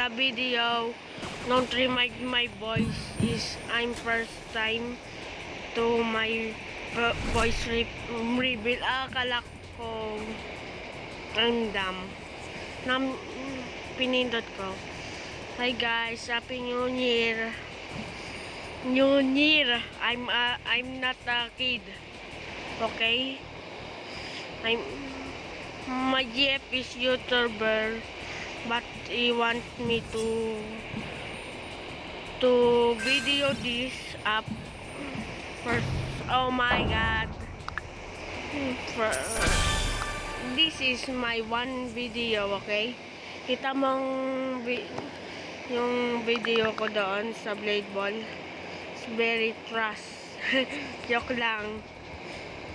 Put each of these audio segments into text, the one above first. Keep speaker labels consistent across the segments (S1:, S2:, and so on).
S1: the video. Don't remind my voice is I'm first time to my voice reveal. Akala ko I'm dumb. Pinindot ko. Hi guys, Happy New Year. New Year. I'm not a kid. Okay? My GF is YouTuber, but he want me to video this up first. Oh my god. This is my one video, okay? Kita mong yung video ko doon sa Blade Ball. It's very trash. Joke lang.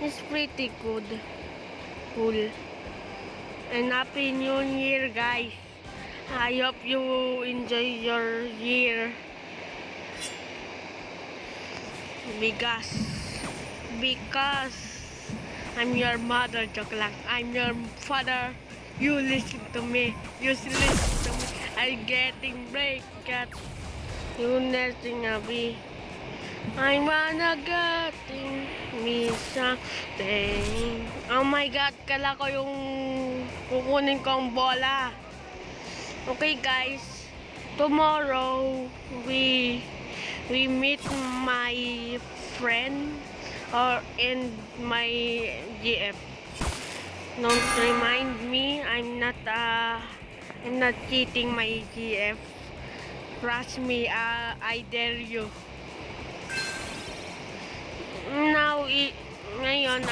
S1: It's pretty good. Cool. And Happy New Year, guys. I hope you enjoy your year. Because I'm your mother, joke lang. I'm your father. You listen to me. You listen to me. I'm getting break, cat. You nursing a bee. I wanna getting me something. Oh my god, kala ko yung kukunin kong bola. Okay guys, tomorrow we meet my friend and my GF. Don't remind me, I'm not cheating my GF. Trust me, I dare you. Now ngayon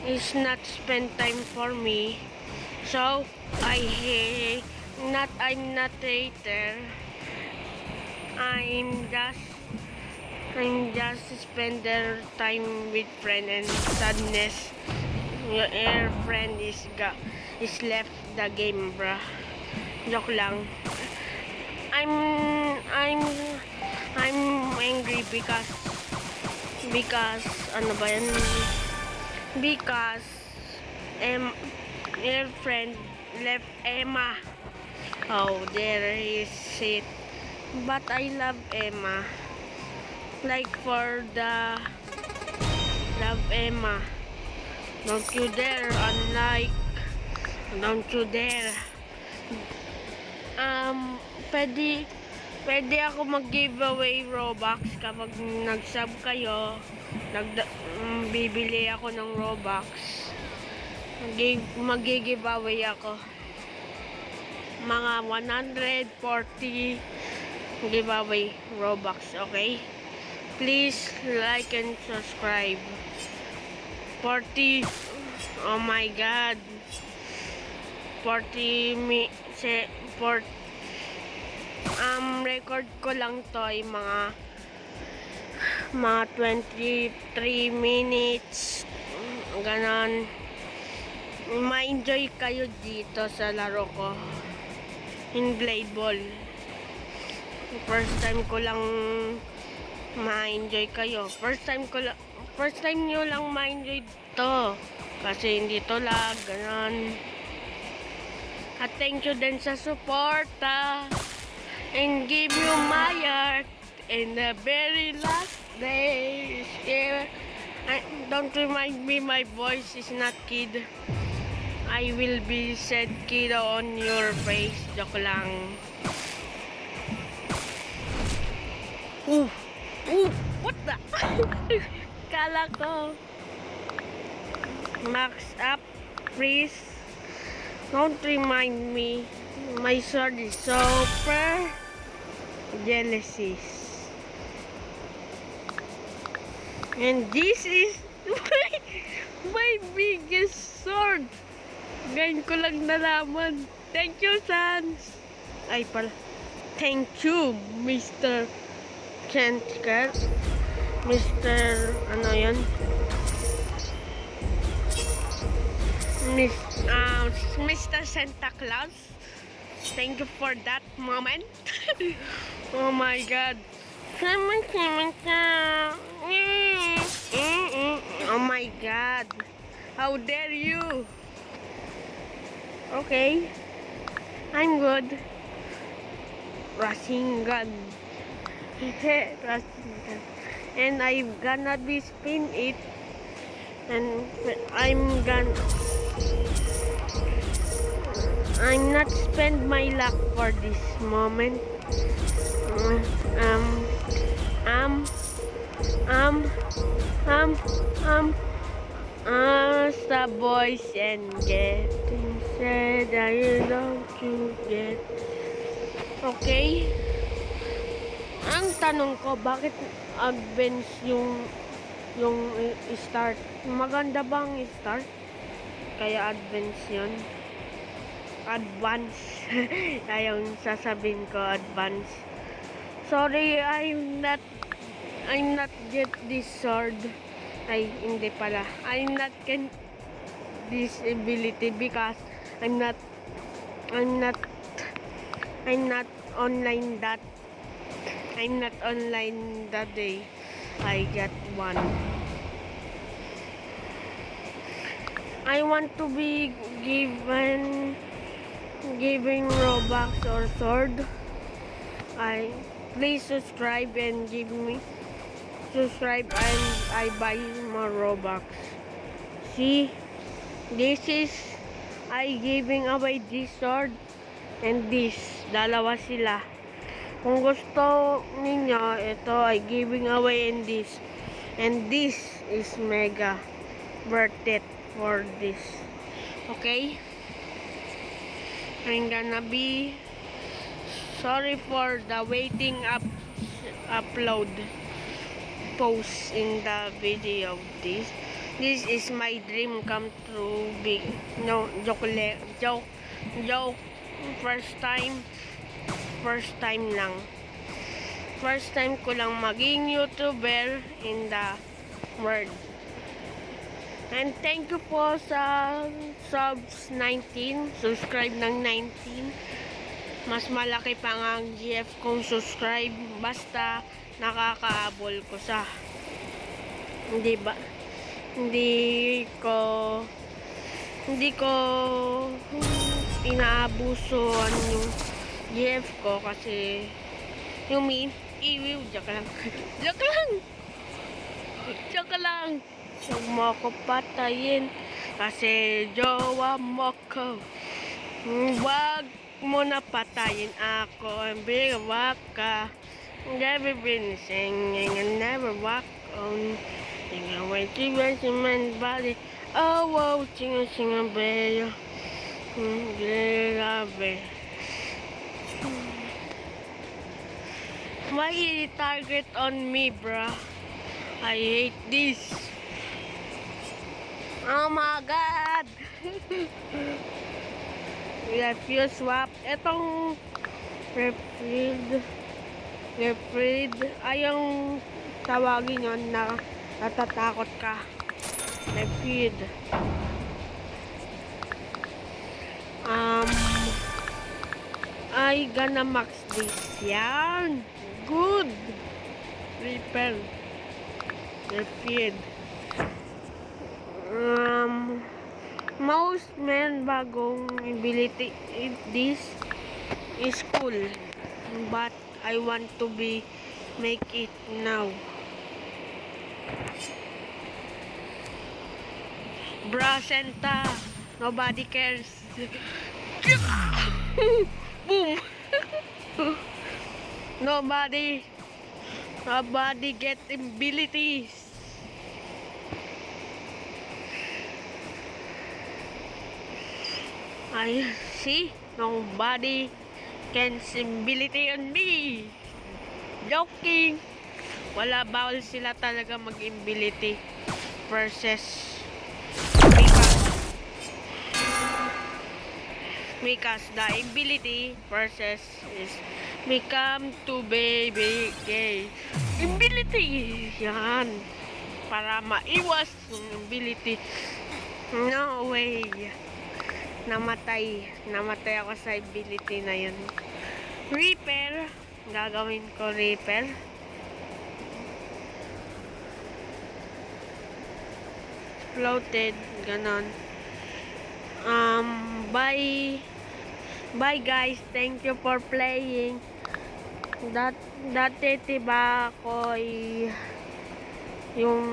S1: is not spend time for me. So I'm not hater. I'm just spend their time with friend and sadness. Your friend is left the game, bruh. Joke lang. I'm angry because ano ba yan? Because your friend left Emma. Oh, there is it. But I love Emma. Like for the love Emma. Don't you dare unlike. Don't you dare. Pwede ako mag-giveaway Robux kapag nag-sub kayo. Bibili ako ng Robux. Mag-giveaway ako. Mga 140 giveaway Robux, okay? Please like and subscribe. 40. Oh my god. 40 record ko lang to ay mga 23 minutes. Ganon. Ma-enjoy kayo dito sa laro ko in Blade Ball. First time ko lang ma-enjoy kayo. First time nyo lang ma-enjoy to. Kasi hindi to lag. Ganon. At thank you din sa suporta. And give you my heart in the very last days. Don't remind me my voice is not kid. I will be said kid on your face. Joke lang. What the? Kala ko. Max up, please. Don't remind me. My sword is super jealousy. And this is my biggest sword. Ngayon ko lang nalaman. Thank you, Sans. Ay pala. Thank you, Mr. Kentker. Mr. Ano yan? Mr. Santa Claus. Thank you for that moment. Oh my god. Oh my god. How dare you? Okay. I'm good. Rasengan. Rasengan. And I'm gonna be spin it. And I'm not spend my luck for this moment. Um, um, um, um, um, ask the boys and getting said I love to get. Okay? Ang tanong ko, bakit advance yung start? Maganda bang start? Kaya advance yun? Advance. Ayong sasabihin ko, advance. Sorry, I'm not get this sword. Ay, hindi pala. I'm not can this ability because I'm not online that day I got one. I want to be giving Robux or sword. Please subscribe and give me subscribe and I buy more Robux. See, this is I giving away this sword and this. Dalawa sila. Kung gusto ninyo, ito ay giving away in this. And this is mega worth it for this. Okay? I'm gonna be sorry for the waiting upload post in the video. This is my dream come true. Joke. First time ko lang maging YouTuber in the world. And thank you po sa subs 19, subscribe ng 19. Mas malaki pa nga ang GF kung subscribe basta nakakaabol ko sa. Hindi ba? Hindi ko inaabuso yung GF ko kasi yung iwiw, joke lang. Huwag mo ako patayin kasi jowa mo ko. Huwag mo na patayin ako. Biwak ka. Never been singing and never walk on. Sing away to your man's body. Oh, wow, sing a bello. Grabe. Why you target on me, bruh? I hate this. Oh my God! Refuse swap. Etong refilled ay yung tawagin yun na natatakot ka. Refilled. I gonna max this. Yan. Good. Repair. Refilled. Most men bagong ability this is cool, but I want to make it now. Brasenta, nobody cares. Boom. Nobody get abilities. I see nobody can ability on me. Joking. Wala, bawal sila talaga mag-ability versus because the ability versus is become to baby gay. Ability yan para maiwas yung ability. No way. Namatay ako sa ability na yun. Repair, gagawin ko repair. Floated, ganon. Bye guys, thank you for playing. Dati diba ako yung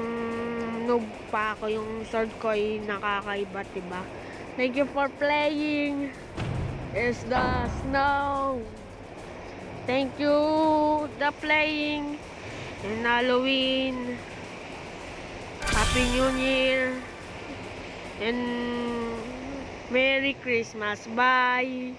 S1: noob pa ako, yung sword ko ay nakakaiba, diba? Thank you for playing. It's the snow. Thank you the playing. And Halloween. Happy New Year. And Merry Christmas. Bye.